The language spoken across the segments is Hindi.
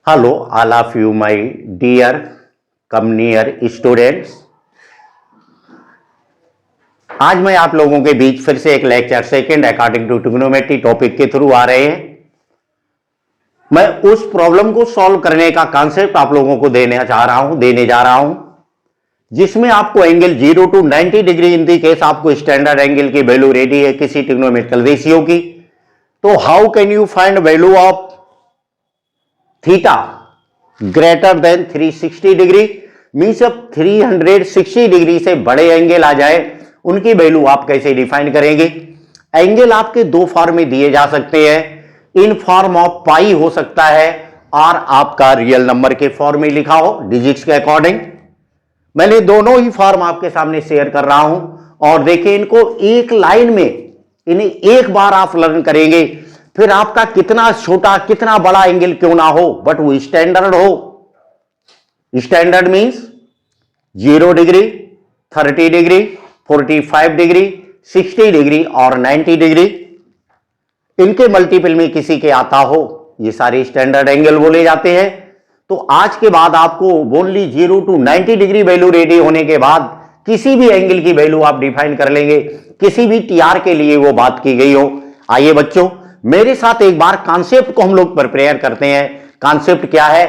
Hello, all of you, my dear come near students. आज मैं आप लोगों के बीच फिर से एक lecture second according to trigonometry topic के थ्रू आ रहे हैं। मैं उस प्रॉब्लम को सॉल्व करने का कॉन्सेप्ट आप लोगों को देने जा रहा हूं जिसमें आपको angle 0 to 90 degree in the case आपको स्टैंडर्ड एंगल की वैल्यू रेडी है किसी ट्रिग्नोमेट्रिकल रेशियो की। तो how can you find value of theta greater than 360 degree, means अब 360 डिग्री से बड़े एंगल आ जाए उनकी वैल्यू आप कैसे डिफाइन करेंगे। एंगल आपके दो फॉर्म में दिए जा सकते हैं, इन फॉर्म ऑफ पाई हो सकता है और आपका रियल नंबर के फॉर्म में लिखा हो डिजिट्स के अकॉर्डिंग। मैंने दोनों ही फॉर्म आपके सामने शेयर कर रहा हूं और देखिए इनको एक लाइन में इन्हें एक बार आप लर्न करेंगे, फिर आपका कितना छोटा कितना बड़ा एंगल क्यों ना हो बट वो स्टैंडर्ड हो। Standard means 0 degree, 30 degree, 45 degree, 60 degree और 90 डिग्री, इनके मल्टीपल में किसी के आता हो, ये सारे स्टैंडर्ड एंगल बोले जाते हैं। तो आज के बाद आपको only 0 to 90 degree value ready होने के बाद किसी भी एंगल की वैल्यू आप डिफाइन कर लेंगे, किसी भी टीआर के लिए वो बात की गई हो। आइए बच्चों मेरे साथ एक बार कॉन्सेप्ट को हम लोग प्रिपेयर करते हैं। कॉन्सेप्ट क्या है,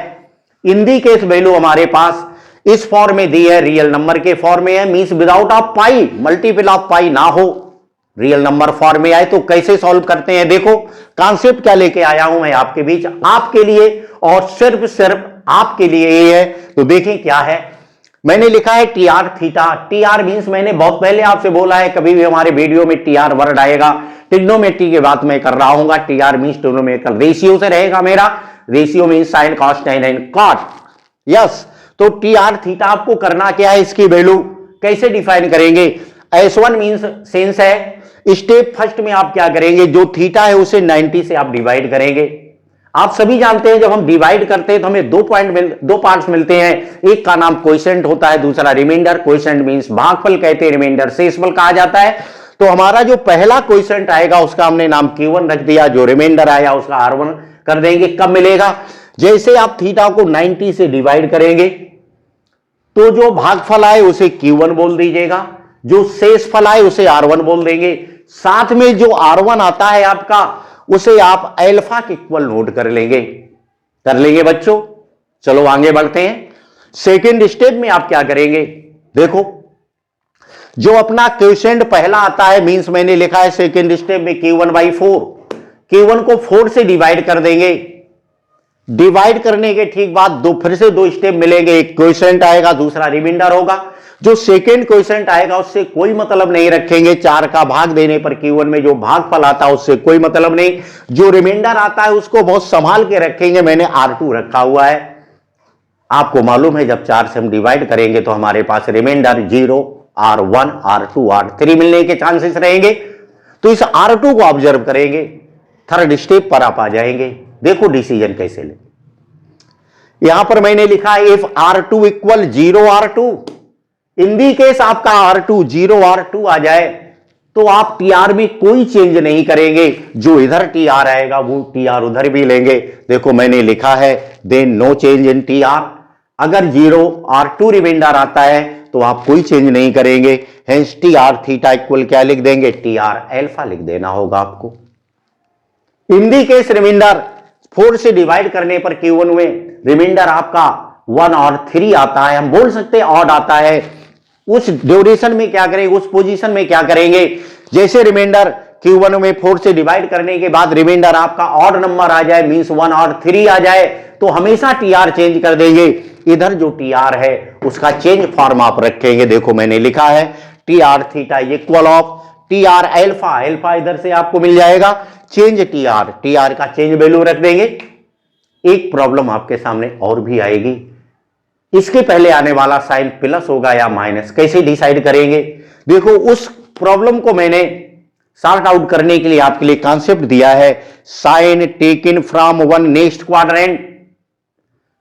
इन दी केस वैल्यू हमारे पास इस फॉर्म में दी है, रियल नंबर के फॉर्म में है, means without of pi, multiple of pi ना हो, रियल नंबर फॉर्म में आए। तो कैसे सॉल्व करते हैं, देखो कॉन्सेप्ट क्या लेके आया हूं मैं आपके बीच आपके लिए और सिर्फ आपके लिए ये है। तो देखें क्या है, मैंने लिखा है टीआर थीटा। टीआर मींस मैंने बहुत पहले आपसे बोला है, कभी भी हमारे वीडियो में टीआर वर्ड आएगा ट्रिग्नोमेट्री की बात मैं कर रहा हूं। टीआर मींस ट्रिग्नोमेट्रिकल रेशियो से रहेगा मेरा, ratio means sine cos tan and cot. Yes, तो टीआर थीटा आपको करना क्या है, इसकी वैल्यू कैसे डिफाइन करेंगे। S1 मींस सेंस है, स्टेप फर्स्ट में आप क्या करेंगे, जो थीटा है उसे 90 से आप डिवाइड करेंगे। आप सभी जानते हैं जब हम डिवाइड करते हैं तो हमें दो पार्ट्स मिलते हैं, एक का नाम क्वोशिएंट होता है, दूसरा रिमाइंडर। क्वोशिएंट मींस भागफल कहते हैं, रिमाइंडर शेषफल कहा जाता है। तो हमारा जो पहला क्वोशिएंट आएगा उसका हमने नाम Q1 रख दिया, जो रिमाइंडर आया उसका R1 कर देंगे। कब मिलेगा, जैसे आप थीटा को 90 से डिवाइड करेंगे तो जो भागफल आए उसे Q1 बोल दीजिएगा, जो शेषफल आए उसे R1 बोल देंगे। साथ में जो R1 आता है आपका उसे आप अल्फा के इक्वल नोट कर लेंगे बच्चों। चलो आगे बढ़ते हैं। सेकंड स्टेप में आप क्या करेंगे, देखो जो अपना क्वोशिएंट पहला आता है, मींस मैंने लिखा है सेकंड स्टेप में Q1/4, Q1 को 4 से डिवाइड कर देंगे। डिवाइड करने के ठीक बाद फिर से दो स्टेप मिलेंगे, एक क्वोशिएंट आएगा, दूसरा रिमाइंडर होगा। जो सेकंड क्वोशिएंट आएगा उससे कोई मतलब नहीं रखेंगे, 4 का भाग देने पर Q1 में जो भागफल आता है उससे कोई मतलब नहीं। जो रिमाइंडर आता है उसको बहुत संभाल के रखेंगे, मैंने R2 रखा हुआ है। आपको मालूम है जब 4 से हम डिवाइड करेंगे तो हमारे पास रिमाइंडर 0, R1, R2, R3 मिलने के चांसेस रहेंगे। तो इस R2 को ऑब्जर्व करेंगे, थर्ड स्टेप पर आप आ जाएंगे। देखो डिसीजन कैसे ले, यहां पर मैंने लिखा है if R2 equal 0 R2, in the case आपका R2 0 R2 आ जाए तो आप टीआर में कोई चेंज नहीं करेंगे, जो इधर टीआर आएगा वो टीआर उधर भी लेंगे। देखो मैंने लिखा है then no change in TR. अगर 0 R2 रिमाइंडर आता है तो आप कोई चेंज नहीं करेंगे, हेंस टीआर थीटा इक्वल क्या लिख देंगे, टीआर अल्फा लिख देना होगा आपको। इन दी केस रिमाइंडर 4 से डिवाइड करने पर Q1 में रिमाइंडर आपका 1 और 3 आता है, हम बोल सकते हैं ऑड आता है। उस ड्यूरेशन में क्या करेंगे, उस पोजीशन में क्या करेंगे, जैसे रिमाइंडर Q1 में 4 से डिवाइड करने के बाद रिमाइंडर आपका ऑड नंबर आ जाए, मींस 1 और 3 आ जाए, तो हमेशा टीआर चेंज कर देंगे। इधर जो टीआर है उसका चेंज फॉर्म आप रखेंगे। देखो मैंने लिखा है TR theta equal of TR alpha, alpha इधर से आपको मिल जाएगा, चेंज टीआर, टीआर का चेंज वैल्यू रख देंगे। एक प्रॉब्लम आपके सामने और भी आएगी, इसके पहले आने वाला साइन प्लस होगा या माइनस, कैसे डिसाइड करेंगे। देखो उस प्रॉब्लम को मैंने सॉर्ट आउट करने के लिए आपके लिए कॉन्सेप्ट दिया है, sign taken from one next quadrant.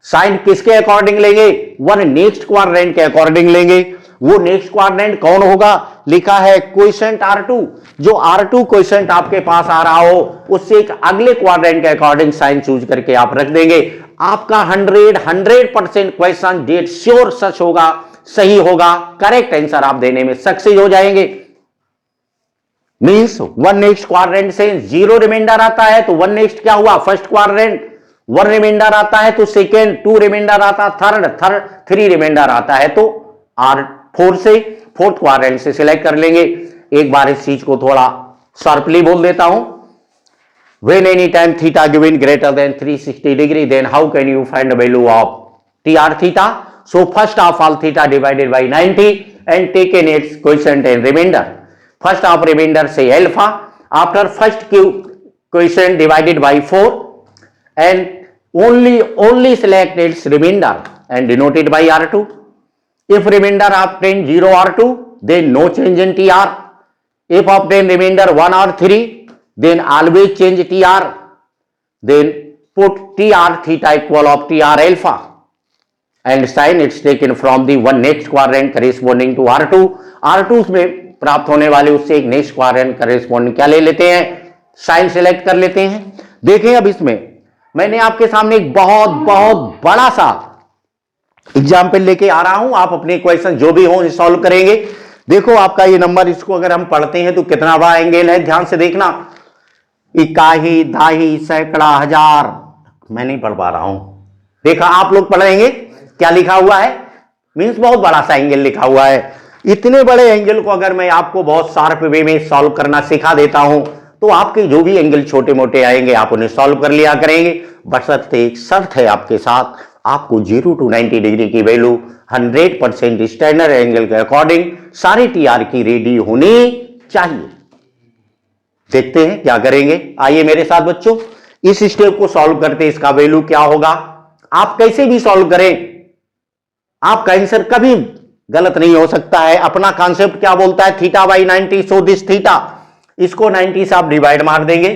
Sign किसके अकॉर्डिंग लेंगे, वन नेक्स्ट क्वाड्रेंट के अकॉर्डिंग लेंगे। वो नेक्स्ट क्वाड्रेंट कौन होगा, लिखा है क्वोशिएंट R2। जो R2 क्वोशिएंट आपके पास आ रहा हो उससे एक अगले क्वाड्रेंट के अकॉर्डिंग साइन चूज करके आप रख देंगे। आपका 100% क्वेश्चन डेट श्योर सच होगा, सही होगा, करेक्ट आंसर आप देने में सक्सेस हो जाएंगे। मींस वन नेक्स्ट क्वाड्रेंट से 0 रिमाइंडर आता है तो वन नेक्स्ट क्या हुआ, फर्स्ट क्वाड्रेंट। 1 रिमाइंडर आता है तो सेकेंड, 2 रिमाइंडर आता थर्ड, 3 रिमाइंडर आता है तो R4 से फोर्थ क्वाड्रेंट से सिलेक्ट कर लेंगे। एक बार इस चीज को थोड़ा शार्पली बोल देता हूं। When any time theta given greater than 360 degree, then how can you find the value of TR theta? So first of all theta divided by 90 and taken its quotient and remainder. First of remainder say alpha. After first quotient divided by 4 and only select its remainder and denote it by R2. If remainder obtained 0 R2, then no change in TR. If obtained remainder 1 or 3, then always change TR. Then put TR theta equal of TR alpha and sign it's taken from the one next quadrant corresponding to R2. R2 में प्राप्त होने वाले उससे एक नेक्स्ट क्वाड्रेंट करेस्पॉन्डिंग क्या ले लेते हैं, साइन सेलेक्ट कर लेते हैं। देखें अब इसमें मैंने आपके सामने एक बहुत बहुत बड़ा सा एग्जाम्पल लेके आ रहा हूं, आप अपने क्वेश्चन जो भी हो सॉल्व करेंगे। देखो आपका ये नंबर, इसको अगर हम पढ़ते हैं तो कितना बड़ा एंगल है, ध्यान से देखना। इकाही, दाही, सैकड़ा, हजार, मैं नहीं पढ़ पा रहा हूं। देखा आप लोग पढ़ेंगे क्या लिखा हुआ है, मींस बहुत बड़ा सा एंगल लिखा हुआ है। इतने बड़े एंगल को अगर मैं आपको बहुत शार्प वे में सॉल्व करना सिखा देता हूं तो आपके जो भी एंगल छोटे मोटे आएंगे आप उन्हें सॉल्व कर लिया करेंगे। बशर्ते एक शर्त है आपके साथ, आपको 0 to 90 डिग्री की वैल्यू 100% स्टैंडर्ड एंगल के अकॉर्डिंग सारी TR की रेडी होनी चाहिए। देखते हैं क्या करेंगे, आइए मेरे साथ बच्चों इस स्टेप को सॉल्व करते। इसका वैल्यू क्या होगा, आप कैसे भी सॉल्व करें आपका आंसर कभी गलत नहीं हो सकता है। अपना कॉन्सेप्ट क्या बोलता है, theta by 90, so this theta, इसको 90 से आप डिवाइड मार देंगे।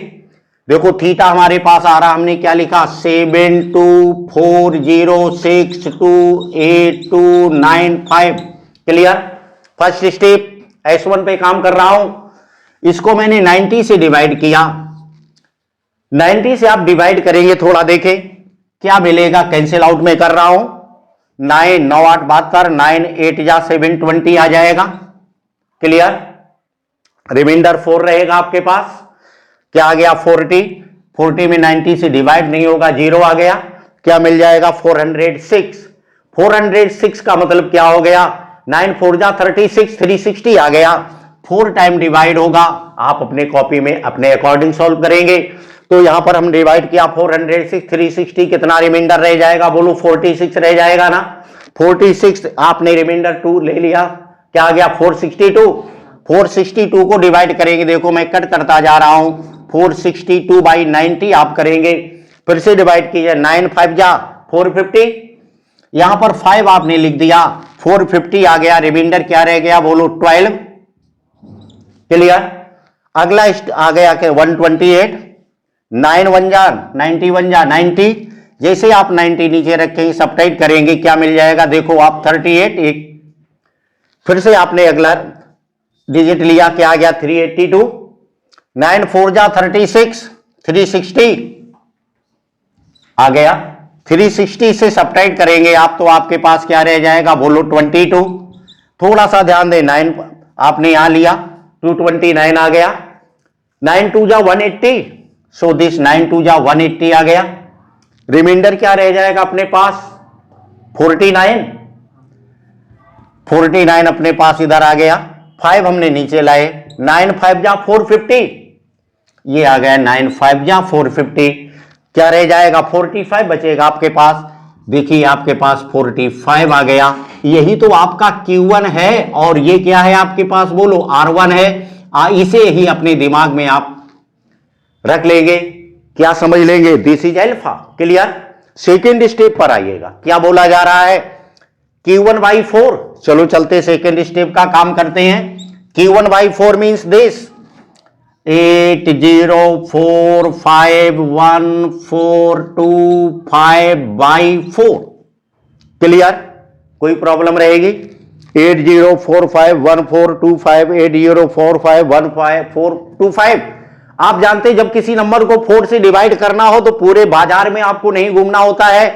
देखो थीटा हमारे पास आ रहा, हमने क्या लिखा 724062829 क्लियर। फर्स्ट स्टेप S1 पे काम कर रहा हूं, इसको मैंने 90 से डिवाइड किया। 90 से आप डिवाइड करेंगे, थोड़ा देखें क्या मिलेगा, कैंसिल आउट में कर रहा हूं। 9 9 8 72, 9 8 जा 720 आ जाएगा क्लियर। रिमाइंडर 4 रहेगा आपके पास, क्या आ गया 40, 40 में 90 से डिवाइड नहीं होगा, 0 आ गया। क्या मिल जाएगा 406, 406 का मतलब क्या हो गया, 9 4 जा 36, 360 आ गया। 4 टाइम डिवाइड होगा, आप अपने कॉपी में अपने अकॉर्डिंग सॉल्व करेंगे। तो यहां पर हम डिवाइड किया 406, 360, कितना रिमाइंडर रह जाएगा, बोलो 46 रह जाएगा ना। 46 आपने रिमाइंडर 2 ले लिया, क्या आ गया 462। 462 को डिवाइड करेंगे, देखो मैं कट करता जा रहा हूं, 462 बाई 90 आप करेंगे, फिर से डिवाइड कीजिए, 9 5 जा 450, यहां पर 5 आपने लिख दिया, 450 आ गया। रिमाइंडर क्या रह गया, बोलो 12 क्लियर। अगला आ गया कि 128, 9 1 जा 91 जा 90, जैसे आप 90 नीचे रखेंगे सब्ट्रैक्ट करेंगे, क्या मिल जाएगा, देखो आप 38, एक फिर से आपने अगला डिजिट लिया, क्या आ गया 382, 9 4 जा 36, 360 आ गया। 360 से सब्ट्रैक्ट करेंगे आप तो आपके पास क्या रह जाएगा, बोलो 22। थोड़ा सा ध्यान दें, 9 आपने यहां लिया, 229 आ गया। 9 2 जा 180, सो दिस 9 2 जा 180 आ गया। रिमाइंडर क्या रह जाएगा अपने पास 49, 49 अपने पास इधर आ गया। 5 हमने नीचे लाए, 9 5 जा 450, ये आ गया 9 5 जा 450, क्या रह जाएगा 45 बचेगा आपके पास। देखिए आपके पास 45 आ गया, यही तो आपका Q1 है और ये क्या है आपके पास, बोलो R1 है। इसे ही अपने दिमाग में आप रख लेंगे, क्या समझ लेंगे, this is alpha clear. Second step पर आइएगा, क्या बोला जा रहा है, Q1/4। चलो चलते सेकेंड स्टेप का काम करते हैं। Q1/4 means this 804514255/4 clear. कोई प्रॉब्लम रहेगी, 80451425804515425। आप जानते हैं जब किसी नंबर को 4 से डिवाइड करना हो तो पूरे बाजार में आपको नहीं घूमना होता है,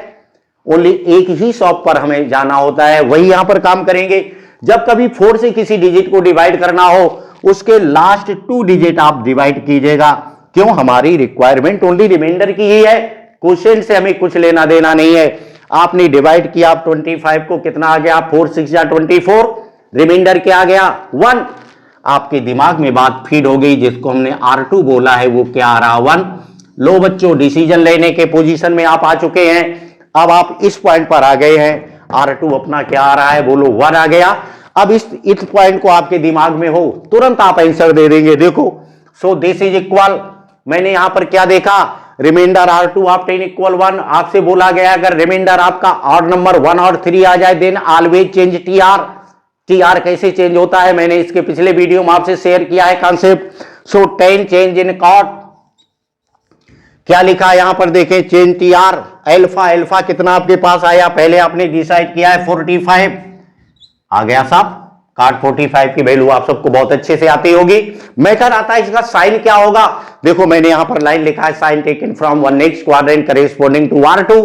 ओनली एक ही शॉप पर हमें जाना होता है, वही यहां पर काम करेंगे। जब कभी 4 से किसी डिजिट को डिवाइड करना हो उसके लास्ट 2 डिजिट आप डिवाइड कीजिएगा। क्यों? हमारी रिक्वायरमेंट ओनली रिमाइंडर की ही है, क्वेश्चन से हमें कुछ लेना देना नहीं है। आपने डिवाइड किया, आप 25 को कितना आ गया, 4 6 या 24, रिमाइंडर क्या आ गया 1। आपके दिमाग में बात फीड हो गई, जिसको हमने R2 बोला है वो क्या आ रहा 1। लो बच्चों, डिसीजन लेने के पोजीशन में आप आ चुके हैं। अब आप इस पॉइंट पर आ गए हैं, R2 अपना क्या आ रहा है, बोलो 1 आ गया। अब इस पॉइंट को आपके दिमाग में हो, तुरंत आप आंसर दे देंगे। देखो, सो दिस इज इक्वल, मैंने यहां पर क्या देखा, रिमाइंडर R2 ऑफ 10 इक्वल 1। आपसे बोला गया अगर रिमाइंडर आपका ऑड नंबर 1 और 3 आ जाए then always change TR। TR कैसे चेंज होता है, मैंने इसके पिछले वीडियो में आपसे शेयर किया है concept. So 10 change in cot, क्या लिखा है यहां पर देखें, चेंज TR। अल्फा, अल्फा कितना आपके पास आया, पहले आपने डिसाइड किया है 45 आ गया साहब। कार्ड 45 की वैल्यू आप सबको बहुत अच्छे से आती होगी। मेथड आता है इसका, साइन क्या होगा, देखो मैंने यहां पर लाइन लिखा है, sign taken from 1 next quadrant corresponding to R2।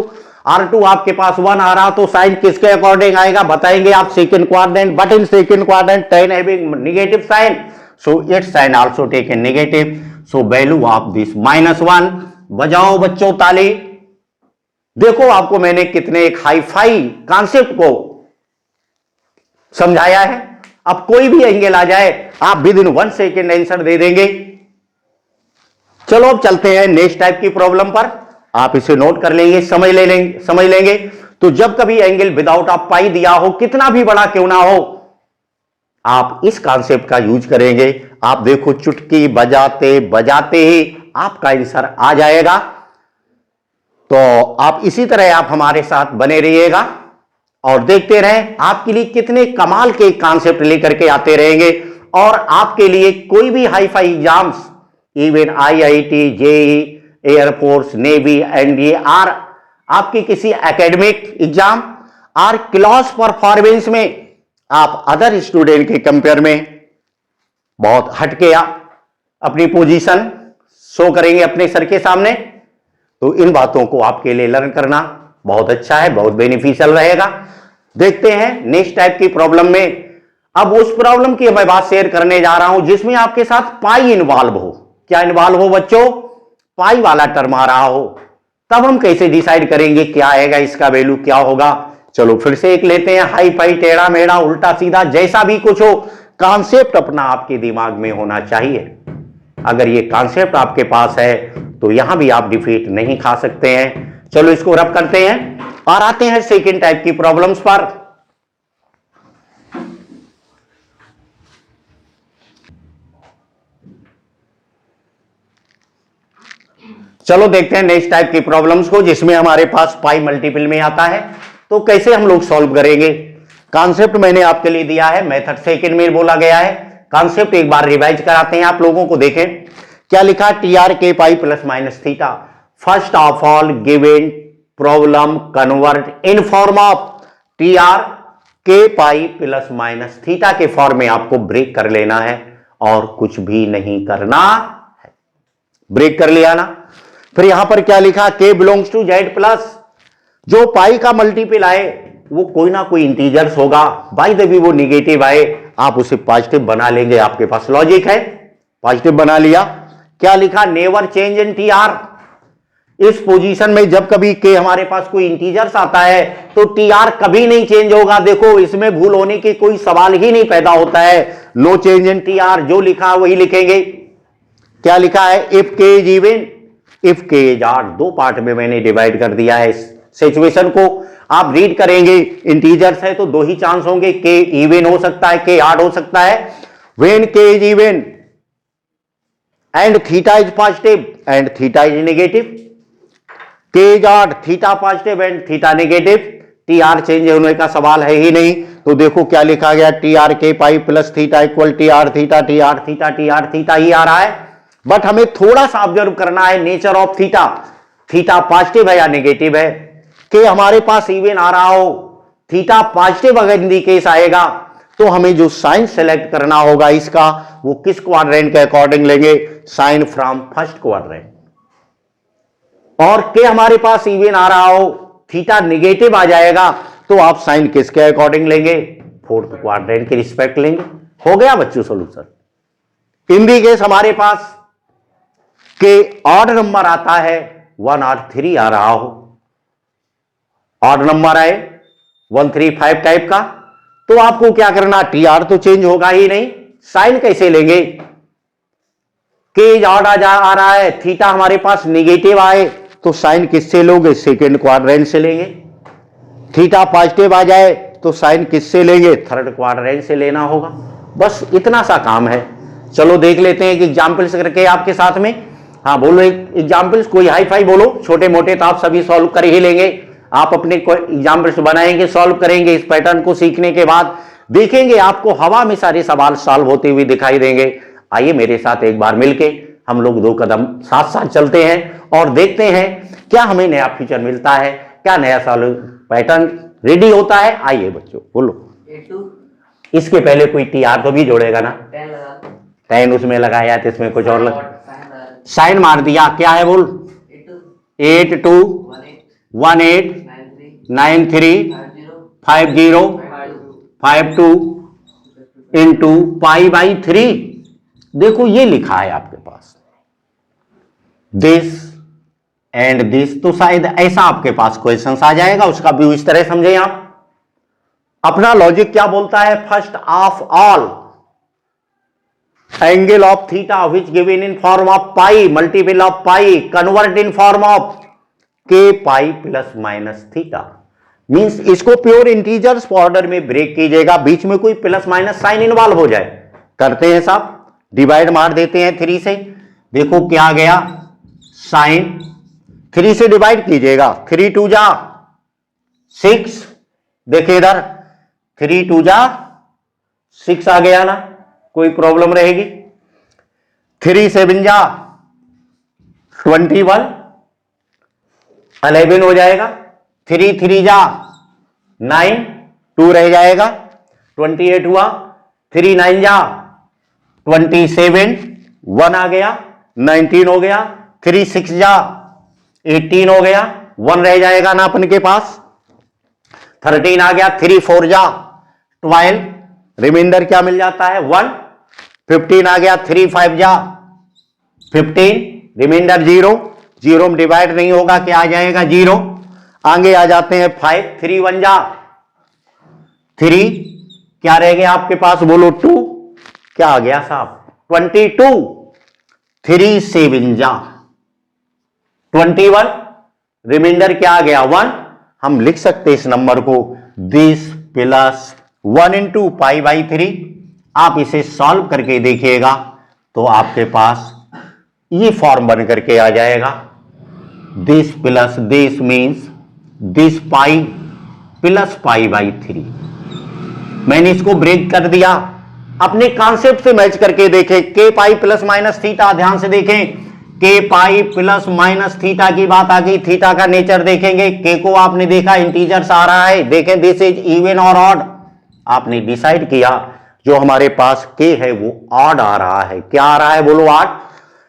R2 आपके पास 1 आ रहा तो साइन किसके अकॉर्डिंग आएगा बताएंगे आप, second quadrant. But in second quadrant 10 having negative sign, so it's sign also taken negative, so value of this -1। बजाओ बच्चों ताली। देखो आपको मैंने कितने एक हाईफाई कॉन्सेप्ट को समझाया है। अब कोई भी एंगल आ जाए आप विद इन 1 सेकेंड आंसर दे देंगे। चलो अब चलते हैं नेक्स्ट टाइप की प्रॉब्लम पर, आप इसे नोट कर लेंगे, समझ लेंगे। तो जब कभी एंगल विदाउट ऑफ पाई दिया हो, कितना भी बड़ा क्यों ना हो, आप इस कॉन्सेप्ट का यूज करेंगे। आप देखो चुटकी बजाते बजाते ही आपका आंसर आ जाएगा। तो आप इसी तरह आप हमारे साथ बने रहिएगा और देखते रहें, आपके लिए कितने कमाल के कॉन्सेप्ट लेकर के आते रहेंगे। और आपके लिए कोई भी hi fi exams, even IIT, JEE, air force, navy, NDA और आपकी किसी एकेडमिक एग्जाम और क्लास परफॉर्मेंस में आप अदर स्टूडेंट के कंपेयर में बहुत हटके अपनी पोजीशन शो करेंगे अपने सर के सामने। तो इन बातों को आपके लिए लर्न करना बहुत अच्छा है, बहुत बेनिफिशियल रहेगा। देखते हैं नेक्स्ट टाइप की प्रॉब्लम में। अब उस प्रॉब्लम की मैं बात शेयर करने जा रहा हूं जिसमें आपके साथ पाई इन्वॉल्व हो। क्या इन्वॉल्व हो बच्चों, पाई वाला टर्म आ रहा हो। तब हम कैसे डिसाइड करेंगे क्या आएगा, इसका वैल्यू क्या होगा। चलो फिर से एक लेते हैं, हाई फाई, टेढ़ा मेढ़ा, उल्टा सीधा, जैसा भी कुछ हो, कॉन्सेप्ट अपना आपके दिमाग में होना चाहिए। अगर ये कॉन्सेप्ट आपके पास है तो यहां भी आप डिफीट नहीं खा सकते हैं। चलो इसको रब करते हैं और आते हैं सेकेंड टाइप की प्रॉब्लम्स पर। चलो देखते हैं नेक्स्ट टाइप की प्रॉब्लम्स को जिसमें हमारे पास पाई मल्टीपल में आता है। तो कैसे हम लोग सॉल्व करेंगे। कॉन्सेप्ट मैंने आपके लिए दिया है, मेथड सेकेंड में बोला गया है। कॉन्सेप्ट एक बार रिवाइज कराते हैं आप लोगों को। देखें क्या लिखा, TR K pi plus minus theta. First of all given problem convert in form of TR K pi plus minus theta के फॉर्म में आपको ब्रेक कर लेना है और कुछ भी नहीं करना है। ब्रेक कर लिया ना। फिर यहां पर क्या लिखा, K belongs to Z plus, जो पाई का मल्टीपल आए वो कोई ना कोई इंटीजर्स होगा, बाय द वे वो निगेटिव आए आप उसे पॉजिटिव बना लेंगे। आपके पास लॉजिक है, पॉजिटिव बना लिया। क्या लिखा, नेवर चेंज इन TR। इस पोजीशन में जब कभी K हमारे पास कोई इंटीजर्स आता है तो TR कभी नहीं चेंज होगा। देखो इसमें भूल होने की कोई सवाल ही नहीं पैदा होता है। नो चेंज इन TR, जो लिखा वही लिखेंगे। क्या लिखा है, if K is even, if K is odd. दो पार्ट में मैंने डिवाइड कर दिया है इस सिचुएशन को। आप रीड करेंगे, इंटीजर्स है तो दो ही चांस होंगे, K इवन हो सकता है, K ऑड हो सकता है। When K is even and theta is positive and theta is negative, K is odd, theta positive and theta negative, TR change होने का सवाल है ही नहीं। तो देखो क्या लिखा गया, TR K pi plus theta equal TR theta, TR theta, TR theta ही आ रहा है। बट हमें थोड़ा सा ऑब्जर्व करना है nature of theta, theta positive है या नेगेटिव है। K हमारे पास इवन आ रहा हो, थीटा पॉजिटिव अगर इन दी केस आएगा तो हमें जो साइन सेलेक्ट करना होगा इसका, वो किस क्वाड्रेंट के अकॉर्डिंग लेंगे? Sign from first quadrant. और के हमारे पास इवन आ रहा हो, थीटा निगेटिव आ जाएगा, तो आप साइन किसके अकॉर्डिंग लेंगे? फोर्थ क्वाड्रेंट के रिस्पेक्ट लेंगे। हो गया बच्चों सॉल्यूशन। इन दी केस हमारे पास के ऑड नंबर आता है 1 और 3 आ रहा हो, ऑड नंबर आए 1 3 5 टाइप का, तो आपको क्या करना? टी आर तो चेंज होगा ही नहीं, साइन कैसे लेंगे? के ऑड आ रहा है, थीटा हमारे पास निगेटिव आए, तो साइन किससे लोगे? सेकेंड क्वाड्रेंट से लेंगे। थीटा पॉजिटिव आ जाए तो साइन किससे लेंगे? थर्ड क्वाड्रेंट से लेना होगा। बस इतना सा काम है। चलो देख लेते हैं कि एग्जाम्पल्स करके आपके साथ में। हाँ बोलो एग्जाम्पल्स, कोई हाई फाई बोलो, छोटे मोटे तो आप सभी सॉल्व कर ही लेंगे। आप अपने एग्जाम्पल्स बनाएंगे, सॉल्व करेंगे। इस पैटर्न को सीखने के बाद देखेंगे आपको हवा में सारे सवाल सॉल्व होते हुए दिखाई देंगे। आइए मेरे साथ एक बार मिलके हम लोग 2 कदम साथ साथ चलते हैं और देखते हैं क्या हमें नया फीचर मिलता है, क्या नया सॉल्व पैटर्न रेडी होता है। आइए बच्चों बोलो। इसके पहले कोई टी आर तो भी जोड़ेगा ना? 10 उसमें लगाया तो इसमें कुछ और लगा, साइन मार दिया। क्या है बोल? 8 2 1 8 9 3 5 0 5 2 इंटू पाई बाई 3। देखो ये लिखा है आपके पास दिस एंड दिस, तो शायद ऐसा आपके पास क्वेश्चन आ जाएगा। उसका व्यू इस तरह समझे आप। अपना लॉजिक क्या बोलता है? First of all angle of theta which given in form of pi multiple of pi convert in form of k pi plus minus theta. Means इसको प्योर इंटीजर्स ऑर्डर में ब्रेक कीजिएगा, बीच में कोई प्लस माइनस साइन इन्वॉल्व हो जाए। करते हैं साहब, डिवाइड मार देते हैं 3 से। देखो क्या आ गया? साइन 3 से डिवाइड कीजिएगा, 3 2 जा 6। देखिए इधर 3 2 जा 6 आ गया ना, कोई प्रॉब्लम रहेगी? 3 7 जा 21 11 हो जाएगा। 3 3 जा 9 2 रह जाएगा, 28 हुआ। 3 9 जा 27 1 आ गया, 19 हो गया। 3 6 जा 18 हो गया, 1 रह जाएगा ना अपन के पास। 13 आ गया, 3 4 जा 12, रिमाइंडर क्या मिल जाता है? 1। 15 आ गया, 3 5 जा 15, रिमाइंडर 0 0 में डिवाइड नहीं होगा, क्या आ जाएगा? 0। आगे आ जाते हैं 5, 3 1 जा 3, क्या रह गया आपके पास? बोलो 2, क्या आ गया साहब? 22। 3 7 जा 21, रिमाइंडर क्या आ गया? 1। हम लिख सकते इस नंबर को this plus 1 into pi by 3। आप इसे सॉल्व करके देखिएगा तो आपके पास ये फॉर्म बन करके आ जाएगा। This plus this means this pi plus pi by 3। मैंने इसको ब्रेक कर दिया, अपने कॉन्सेप्ट से मैच करके देखें। के पाई प्लस माइनस थीटा, ध्यान से देखें, के पाई प्लस माइनस थीटा की बात आ गई। थीटा का नेचर देखेंगे, के को आपने देखा इंटीजर्स आ रहा है, देखें दिस इज इवन और ऑड। आपने डिसाइड किया जो हमारे पास के है वो ऑड आ रहा है। क्या आ रहा है? बोलो ऑड।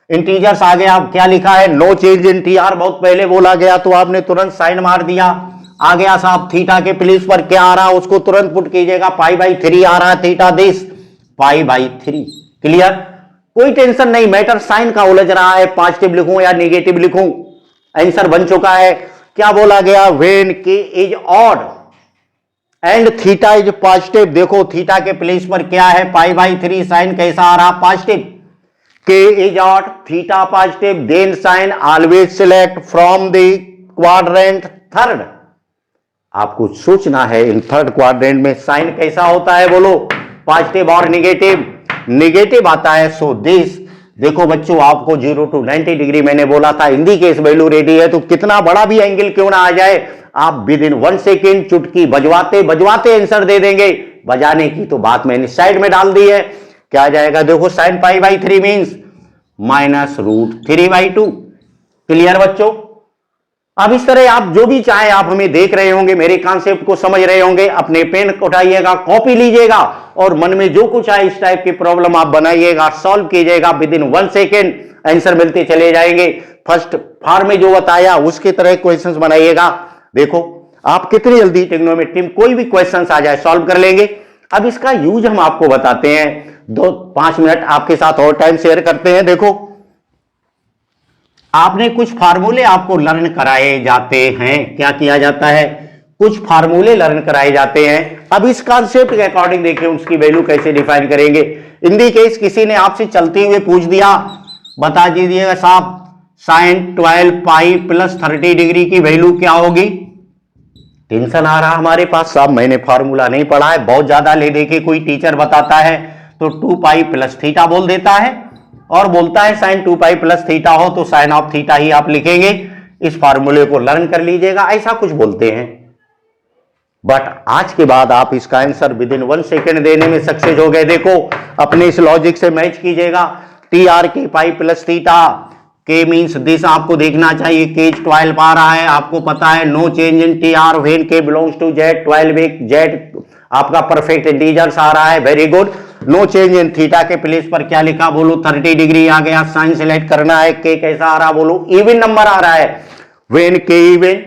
इंटीजर्स आ गया, क्या लिखा है? No change in T R, बहुत पहले बोला गया तो आपने तुरंत साइन मार दिया। आ गया साहब थीटा के प्लेस पर क्या आ रहा है उसको तुरंत पुट कीजिएगा, पाई बाई 3 आ रहा है, theta this pi by 3। Clear? कोई टेंशन नहीं, मैटर साइन का उलझ रहा है, पॉजिटिव लिखूं या नेगेटिव लिखूं, आंसर बन चुका है। क्या बोला गया? व्हेन के is odd and theta is positive. देखो थीटा के प्लेस पर क्या है? पाई बाई 3, साइन कैसा आ रहा? Positive. K is odd, theta positive, then sign always select from the quadrant third. आपको सोचना है इन थर्ड क्वाड्रेंट में साइन कैसा होता है, बोलो पॉजिटिव और निगेटिव। निगेटिव आता है सो दिस। देखो बच्चों आपको 0 to 90 डिग्री मैंने बोला था, हिंदी केस वैल्यू रेडी है तो कितना बड़ा भी एंगल क्यों ना आ जाए आप विद इन 1 सेकेंड चुटकी बजवाते बजवाते आंसर दे देंगे। बजाने की तो बात मैंने साइड में डाल दी है। क्या आ जाएगा? देखो sine pi by 3 means minus root 3/2। Clear बच्चों? अब इस तरह आप जो भी चाहे आप हमें देख रहे होंगे, मेरे कॉन्सेप्ट को समझ रहे होंगे, अपने पेन उठाइएगा, कॉपी लीजिएगा और मन में जो कुछ आए इस टाइप की प्रॉब्लम आप बनाइएगा, सॉल्व कीजिएगा। विद इन 1 सेकेंड आंसर मिलते चले जाएंगे। फर्स्ट फार्म में जो बताया उसके तरह क्वेश्चंस बनाइएगा। देखो आप कितनी जल्दी ट्रिग्नोमेट्री में कोई भी क्वेश्चंस आ जाए सॉल्व कर लेंगे। अब इसका यूज हम आपको बताते हैं, 2-5 मिनट आपके साथ और टाइम शेयर करते हैं। देखो आपने कुछ फार्मूले आपको लर्न कराए जाते हैं। क्या किया जाता है? कुछ फार्मूले लर्न कराए जाते हैं। अब इस कॉन्सेप्ट के अकॉर्डिंग देखिए उसकी वैल्यू कैसे डिफाइन करेंगे। इन दी केस किसी ने आपसे चलते हुए पूछ दिया, बता दीजिएगा साहब sin 12 पाई प्लस 30 डिग्री की वैल्यू क्या होगी। टेंशन आ रहा हमारे पास, साहब मैंने फार्मूला नहीं पढ़ा है, बहुत ज्यादा ले देके कोई टीचर बताता है तो 2 पाई प्लस थीटा बोल देता है और बोलता है साइन 2 पाई प्लस थीटा हो तो साइन ऑफ थीटा ही आप लिखेंगे, इस फार्मूले को लर्न कर लीजिएगा, ऐसा कुछ बोलते हैं। बट आज के बाद आप इसका आंसर विद इन 1 सेकेंड देने में सक्सेस हो गए। देखो अपने इस लॉजिक से मैच कीजिएगा। टी आर के पाई प्लस थीटा, के मीन्स दिस आपको देखना चाहिए, केज 12 आ रहा है, आपको पता है no change in T R when K belongs to Z, 12 Z आपका परफेक्ट इंटीजर्स आ रहा है, very good. No change in theta के प्लेस पर क्या लिखा बोलो, 30 डिग्री आ गया, साइन सिलेक्ट करना है। के कैसा आ रहा बोलो, इवन नंबर आ रहा है, when K even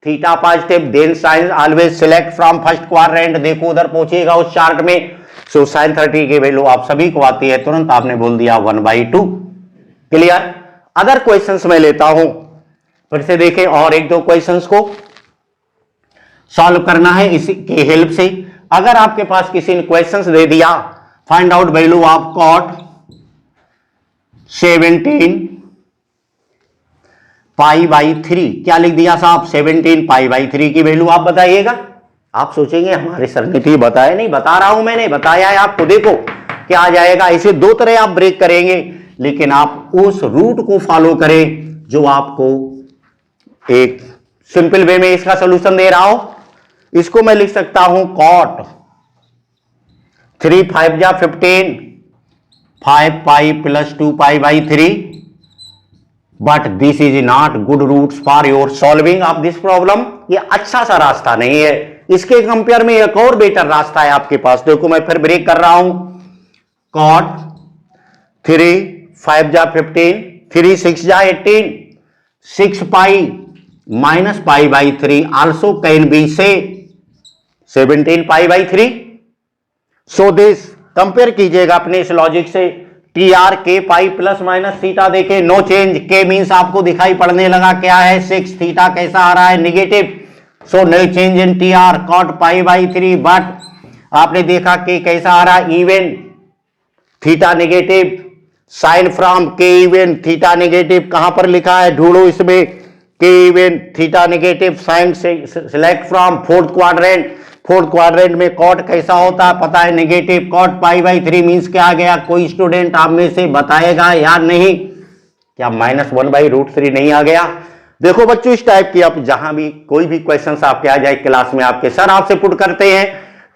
theta positive then sign always select from first quadrant. देखो उधर पहुंचेगा उस चार्ट में। सो साइन 30 की वैल्यू आप सभी को आती है, तुरंत आपने बोल दिया 1/2। क्लियर? अदर क्वेश्चंस में लेता हूं, फिर से देखें और 1-2 क्वेश्चंस को सॉल्व करना है इसी की हेल्प से। अगर आपके पास किसी ने क्वेश्चंस दे दिया, find out value of cot 17 पाई/3, क्या लिख दिया साहब 17 पाई/3 की वैल्यू आप बताइएगा। आप सोचेंगे हमारे सर ने तो बताया नहीं, बता रहा हूं मैंने, बताया है आपको। देखो क्या आ जाएगा, इसे 2 तरह आप ब्रेक करेंगे, लेकिन आप उस रूट को फॉलो करें जो आपको एक सिंपल वे में इसका सॉल्यूशन दे रहा हो। इसको मैं लिख सकता हूं कॉट 3 5 जा 15 5 पाई प्लस 2 पाई/3, but this is not good routes for your solving of this problem. ये अच्छा सा रास्ता नहीं है, इसके कंपेयर में एक और बेटर रास्ता है आपके पास। देखो मैं फिर ब्रेक कर रहा हूं, कॉट 3 5 जा 15 3 6 जा 18, 6 पाई माइनस पाई/3 also can be say 17 पाई/3। So this compare कीजिएगा अपने इस लॉजिक से, टी आर के पाई प्लस माइनस थीटा देखे, नो चेंज, के मीन्स आपको दिखाई पड़ने लगा क्या है 6, थीटा कैसा आ रहा है negative, so no change in T R cot पाई/3, बट आपने देखा के कैसा आ रहा है even, theta negative, sign from के इवन थीटा नेगेटिव, कहां पर लिखा है ढूंढो इसमें, के इवन थीटा नेगेटिव, साइन से select from fourth quadrant. Fourth quadrant में कॉट कैसा होता है पता है नेगेटिव, कॉट पाई/3 मीन्स क्या आ गया, कोई स्टूडेंट आप में से बताएगा या नहीं, क्या -1/√3 नहीं आ गया। देखो बच्चों इस टाइप की आप जहां भी कोई भी क्वेश्चंस आपके आ जाए क्लास में, आपके सर आपसे पुट करते हैं,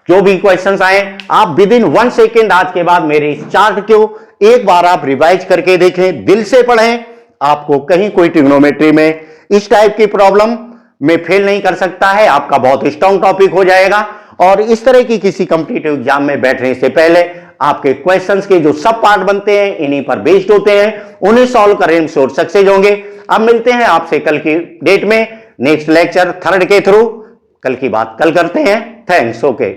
जो भी क्वेश्चंस आए आप विद इन 1 सेकेंड आज के बाद मेरे इस चार्ट को एक बार आप रिवाइज करके देखें, दिल से पढ़ें, आपको कहीं कोई ट्रिग्नोमेट्री में इस टाइप की प्रॉब्लम में फेल नहीं कर सकता है, आपका बहुत स्ट्रॉन्ग टॉपिक हो जाएगा। और इस तरह की किसी कॉम्पिटिटिव एग्जाम में बैठने से पहले आपके क्वेश्चंस के जो सब पार्ट बनते हैं इन्हीं पर बेस्ड होते हैं, उन्हें सॉल्व करने में श्योर सक्सेस होंगे। अब मिलते हैं आपसे कल की डेट में नेक्स्ट लेक्चर 3rd के थ्रू, कल की बात कल करते हैं। Thanks, okay.